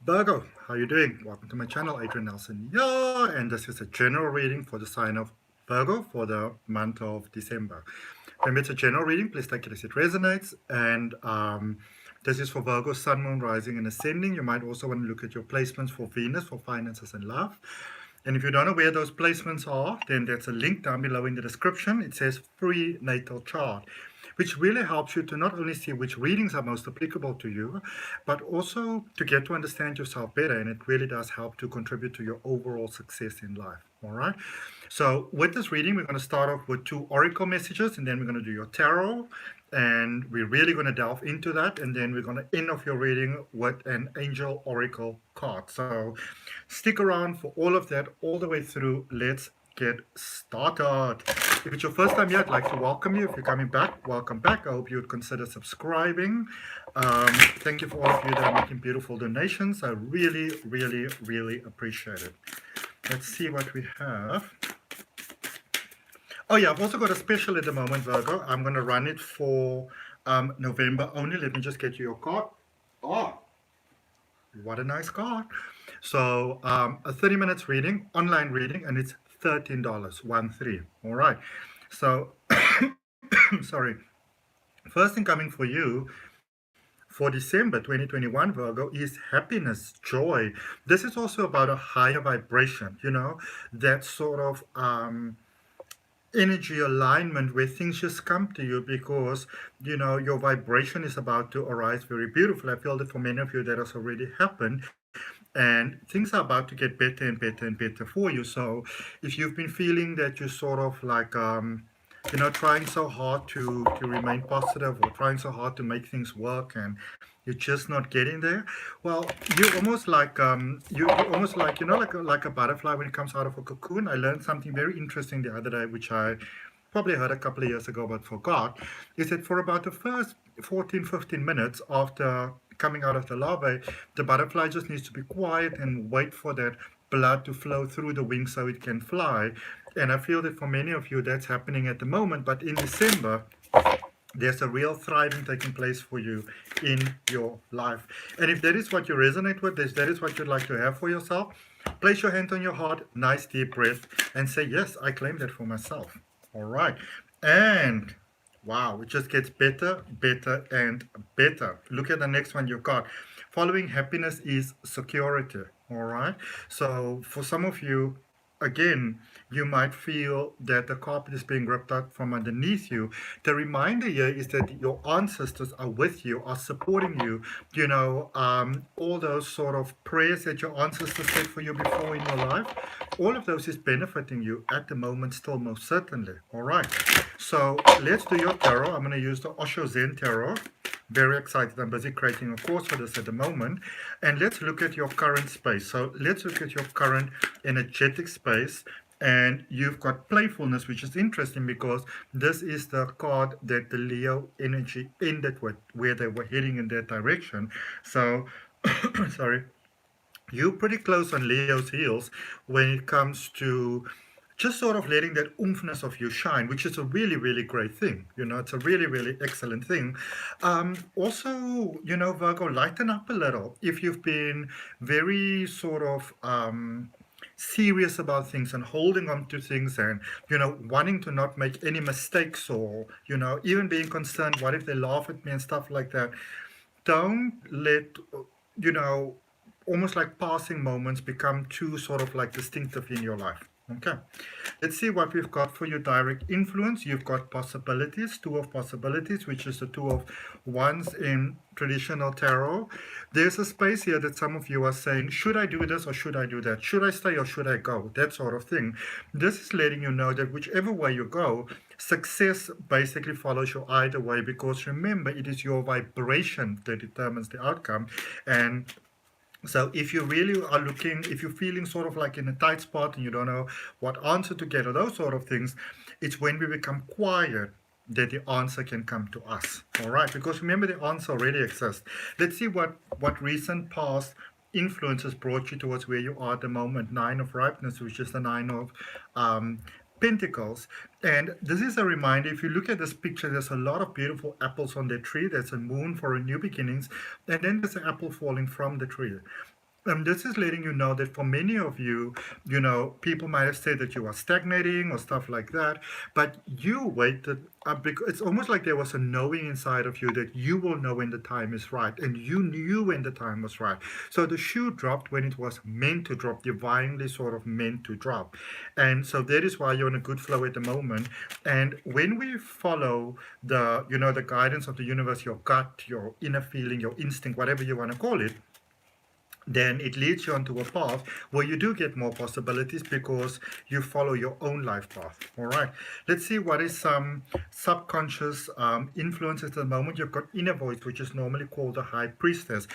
Virgo, how you doing? Welcome to my channel, Adrian Nelson. Yeah, and this is a general reading for the sign of Virgo for the month of December. Remember, it's a general reading. Please take it as it resonates. And this is for Virgo, Sun, Moon, Rising, and Ascending. You might also want to look at your placements for Venus, for finances and love. And if you don't know where those placements are, then there's a link down below in the description. It says free natal chart, which really helps you to not only see which readings are most applicable to you, but also to get to understand yourself better. And it really does help to contribute to your overall success in life. All right. So with this reading, we're going to start off with 2 oracle messages, and then we're going to do your tarot. And we're really going to delve into that. And then we're going to end off your reading with an angel oracle card. So stick around for all of that all the way through. Let's get started. If it's your first time here, I'd like to welcome you. If you're coming back, welcome back. I hope you would consider subscribing. Thank you for all of you that are making beautiful donations. I really, really, really appreciate it. Let's see what we have. Oh yeah, I've also got a special at the moment, Virgo. I'm going to run it for November only. Let me just get you your card. Oh, what a nice card. So a 30 minutes reading, online reading, and it's $13, 1-3. All right. So, sorry. First thing coming for you for December 2021, Virgo, is happiness, joy. This is also about a higher vibration, that sort of energy alignment where things just come to you because your vibration is about to arise very beautiful. I feel that for many of you that has already happened, and things are about to get better and better and better for you. So if you've been feeling that you're sort of like trying so hard to remain positive, or trying so hard to make things work, and you're just not getting there, well, you're almost like like a butterfly when it comes out of a cocoon. I learned something very interesting the other day, which I probably heard a couple of years ago but forgot, is that for about the first 14-15 minutes after coming out of the larvae, the butterfly just needs to be quiet and wait for that blood to flow through the wings so it can fly. And I feel that for many of you that's happening at the moment, but in December there's a real thriving taking place for you in your life. And if that is what you resonate with, if that is what you'd like to have for yourself, place your hand on your heart, nice deep breath, and say, yes, I claim that for myself. All right. And wow, it just gets better, better, and better. Look at the next one you got. Following happiness is security. All right. So for some of you, again, you might feel that the carpet is being ripped out from underneath you. The reminder here is that your ancestors are with you, are supporting you. All those sort of prayers that your ancestors said for you before in your life, all of those is benefiting you at the moment still, most certainly. All right. So let's do your tarot. I'm going to use the Osho Zen Tarot. Very excited. I'm busy creating a course for this at the moment. And let's look at your current space. So let's look at your current energetic space. And you've got playfulness, which is interesting because this is the card that the Leo energy ended with, where they were heading in that direction. So, sorry, you're pretty close on Leo's heels when it comes to just sort of letting that oomphness of you shine, which is a really, really great thing. It's a really, really excellent thing. Also, Virgo, lighten up a little. If you've been very sort of serious about things and holding on to things and, wanting to not make any mistakes, or, even being concerned, what if they laugh at me and stuff like that, don't let, almost like passing moments become too sort of like distinctive in your life. Okay, let's see what we've got for your direct influence. You've got possibilities, 2 of possibilities, which is the 2 of wands in traditional tarot. There's a space here that some of you are saying, should I do this or should I do that? Should I stay or should I go? That sort of thing. This is letting you know that whichever way you go, success basically follows you either way, because remember, it is your vibration that determines the outcome. And so if you really are looking, if you're feeling sort of like in a tight spot and you don't know what answer to get or those sort of things, it's when we become quiet that the answer can come to us. All right, because remember, the answer already exists. Let's see what recent past influences brought you towards where you are at the moment. 9 of ripeness, which is the 9 of Pentacles. And this is a reminder, if you look at this picture, there's a lot of beautiful apples on the tree. There's a moon for a new beginnings, and then there's an apple falling from the tree. This is letting you know that for many of you, people might have said that you are stagnating or stuff like that, but you waited. Because it's almost like there was a knowing inside of you that you will know when the time is right, and you knew when the time was right. So the shoe dropped when it was meant to drop, divinely sort of meant to drop, and so that is why you're in a good flow at the moment. And when we follow the guidance of the universe, your gut, your inner feeling, your instinct, whatever you want to call it, then it leads you onto a path where you do get more possibilities because you follow your own life path. All right, let's see what is some subconscious influences at the moment. You've got inner voice, which is normally called the high priestess.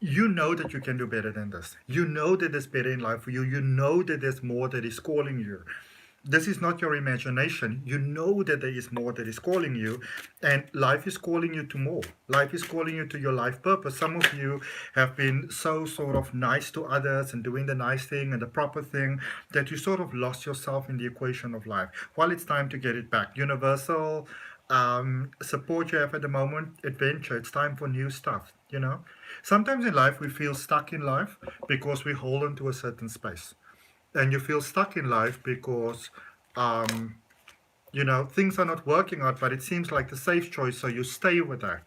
You know that you can do better than this. You know that there's better in life for you. You know that there's more that is calling you. This is not your imagination. You know that there is more that is calling you, and life is calling you to more. Life is calling you to your life purpose. Some of you have been so sort of nice to others and doing the nice thing and the proper thing that you sort of lost yourself in the equation of life. Well, it's time to get it back. Universal support you have at the moment, adventure. It's time for new stuff. Sometimes in life we feel stuck in life because we hold on to a certain space, and you feel stuck in life because things are not working out, but it seems like the safe choice, so you stay with that.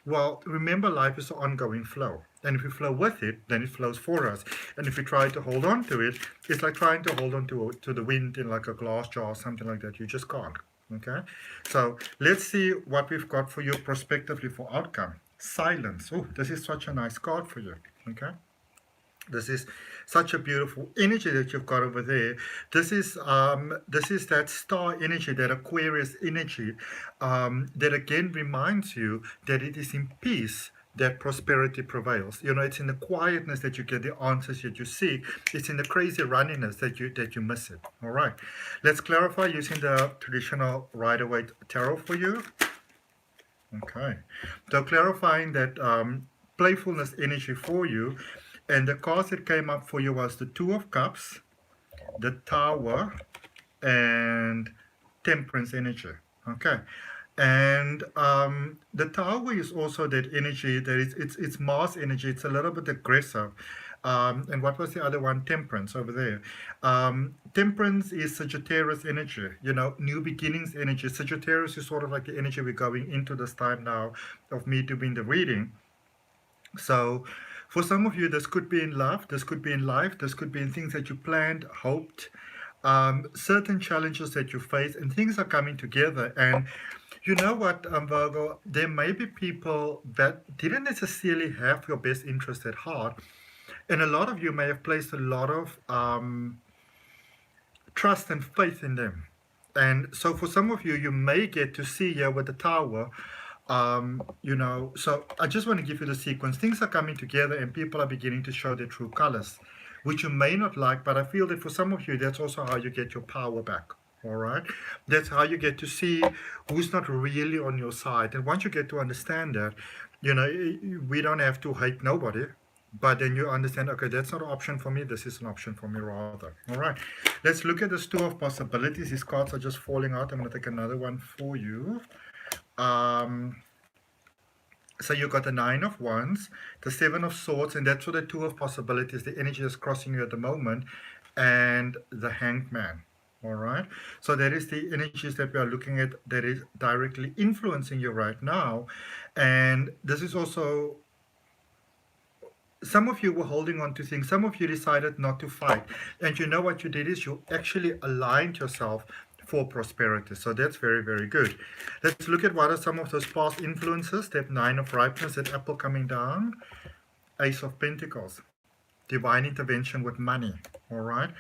Well, remember, life is an ongoing flow, and if we flow with it, then it flows for us. And if we try to hold on to it, it's like trying to hold on to the wind in like a glass jar or something like that. You just can't. Okay, so let's see what we've got for you prospectively for outcome. Silence. Oh, this is such a nice card for you. Okay, this is such a beautiful energy that you've got over there. This is that star energy, that Aquarius energy, that again reminds you that it is in peace that prosperity prevails. It's in the quietness that you get the answers that you seek. It's in the crazy runniness that you miss it. All right, let's clarify using the traditional Rider-Waite tarot for you. Okay, so clarifying that playfulness energy for you. And the cards that came up for you was the Two of Cups, the Tower, and Temperance energy. Okay, and the Tower is also that energy that it's Mars energy. It's a little bit aggressive. And what was the other one? Temperance over there. Temperance is Sagittarius energy. New beginnings energy. Sagittarius is sort of like the energy we're going into this time now of me doing the reading. So for some of you, this could be in love, this could be in life, this could be in things that you planned, hoped, certain challenges that you face, and things are coming together. And you know what, Virgo, there may be people that didn't necessarily have your best interest at heart, and a lot of you may have placed a lot of trust and faith in them. And so for some of you, you may get to see here with the Tower, so I just want to give you the sequence. Things are coming together and people are beginning to show their true colors, which you may not like, but I feel that for some of you, that's also how you get your power back. All right, that's how you get to see who's not really on your side. And once you get to understand that, we don't have to hate nobody, but then you understand, okay, that's not an option for me, this is an option for me rather. All right, let's look at this Two of Possibilities. These cards are just falling out. I'm going to take another one for you. So you got the Nine of Wands, the Seven of Swords, and that's for the Two of Possibilities, the energy that's crossing you at the moment, and the Hanged Man. All right, so that is the energies that we are looking at that is directly influencing you right now. And this is also, some of you were holding on to things, some of you decided not to fight, and you know what you did is you actually aligned yourself for prosperity. So that's very, very good. Let's look at what are some of those past influences. Step 9 of ripeness, that apple coming down. Ace of Pentacles, divine intervention with money. All right,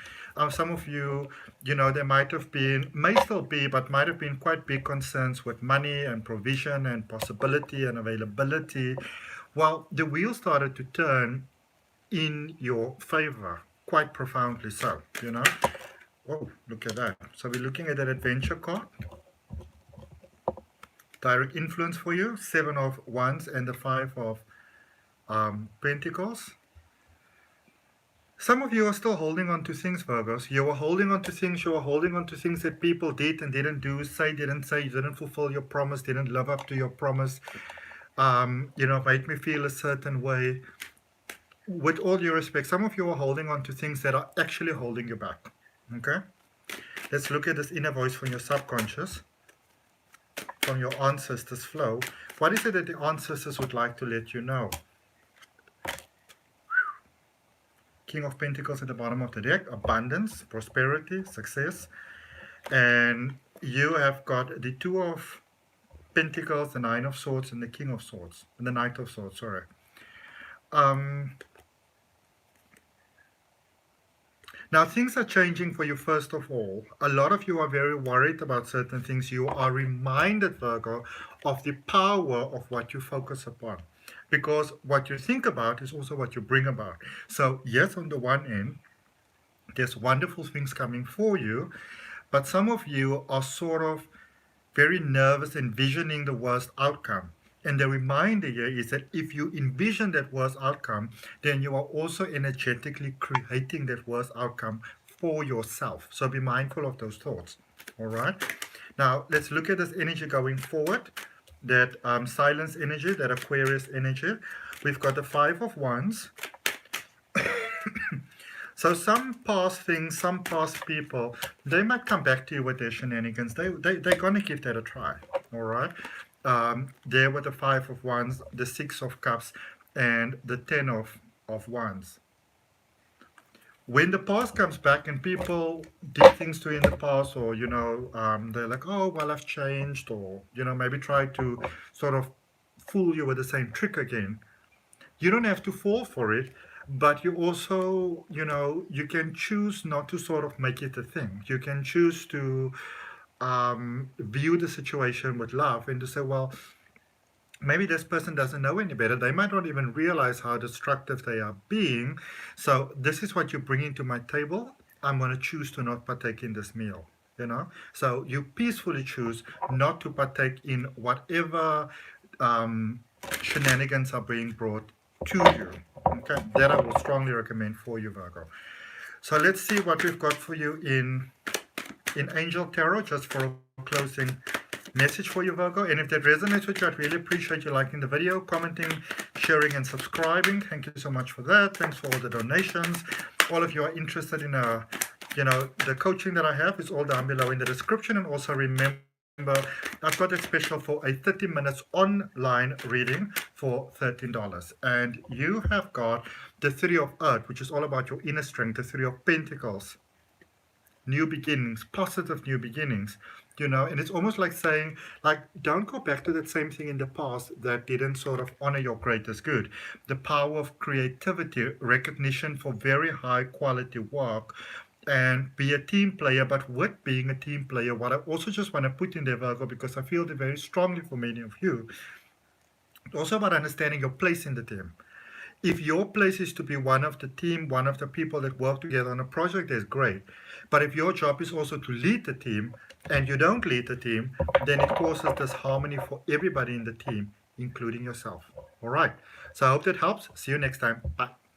some of you, there might have been, may still be, but might have been quite big concerns with money and provision and possibility and availability. Well, the wheel started to turn in your favor, quite profoundly so. Oh, look at that. So we're looking at that adventure card. Direct influence for you. 7 of Wands and the 5 of Pentacles. Some of you are still holding on to things, Virgos. You are holding on to things. You are holding on to things that people did and didn't do. Didn't say. You didn't fulfill your promise. Didn't live up to your promise. Made me feel a certain way. with all due respect, some of you are holding on to things that are actually holding you back. Okay? Let's look at this inner voice from your subconscious, from your ancestors' flow. What is it that the ancestors would like to let you know? King of Pentacles at the bottom of the deck, abundance, prosperity, success. And you have got the Two of Pentacles, the Nine of Swords, and the King of Swords, and the Knight of Swords, sorry. Now, things are changing for you, first of all. A lot of you are very worried about certain things. You are reminded, Virgo, of the power of what you focus upon. Because what you think about is also what you bring about. So, yes, on the one end, there's wonderful things coming for you, but some of you are sort of very nervous, envisioning the worst outcome. And the reminder here is that if you envision that worst outcome, then you are also energetically creating that worst outcome for yourself. So be mindful of those thoughts. All right. Now, let's look at this energy going forward. That silence energy, that Aquarius energy. We've got the Five of Wands. So some past things, some past people, they might come back to you with their shenanigans. They're going to give that a try, all right? There with the Five of Wands, the Six of Cups, and the Ten of Wands. When the past comes back and people did things to you in the past, or, you know, they're like, oh, well, I've changed, or, you know, maybe try to sort of fool you with the same trick again. You don't have to fall for it, but you also, you know, you can choose not to sort of make it a thing. You can choose to view the situation with love and to say, well, maybe this person doesn't know any better. They might not even realize how destructive they are being. So this is what you're bringing to my table. I'm going to choose to not partake in this meal, you know. So you peacefully choose not to partake in whatever shenanigans are being brought to you. Okay, that I will strongly recommend for you, Virgo. So let's see what we've got for you in Angel Tarot, just for a closing message for you, Virgo. And if that resonates with you, I'd really appreciate you liking the video, commenting, sharing, and subscribing. Thank you so much for that. Thanks for all the donations. All of you are interested in you know, the coaching that I have is all down below in the description. And also remember, I've got a special for a 30 minutes online reading for $13. And you have got the Three of Earth, which is all about your inner strength, the Three of Pentacles, new beginnings, positive new beginnings, you know. And it's almost like saying, like, don't go back to that same thing in the past that didn't sort of honor your greatest good. The power of creativity, recognition for very high quality work, and be a team player. But with being a team player, what I also just want to put in there, Virgo, because I feel it very strongly for many of you, it's also about understanding your place in the team. If your place is to be one of the team, one of the people that work together on a project, that's great. But if your job is also to lead the team, and you don't lead the team, then it causes disharmony for everybody in the team, including yourself. All right. So I hope that helps. See you next time. Bye.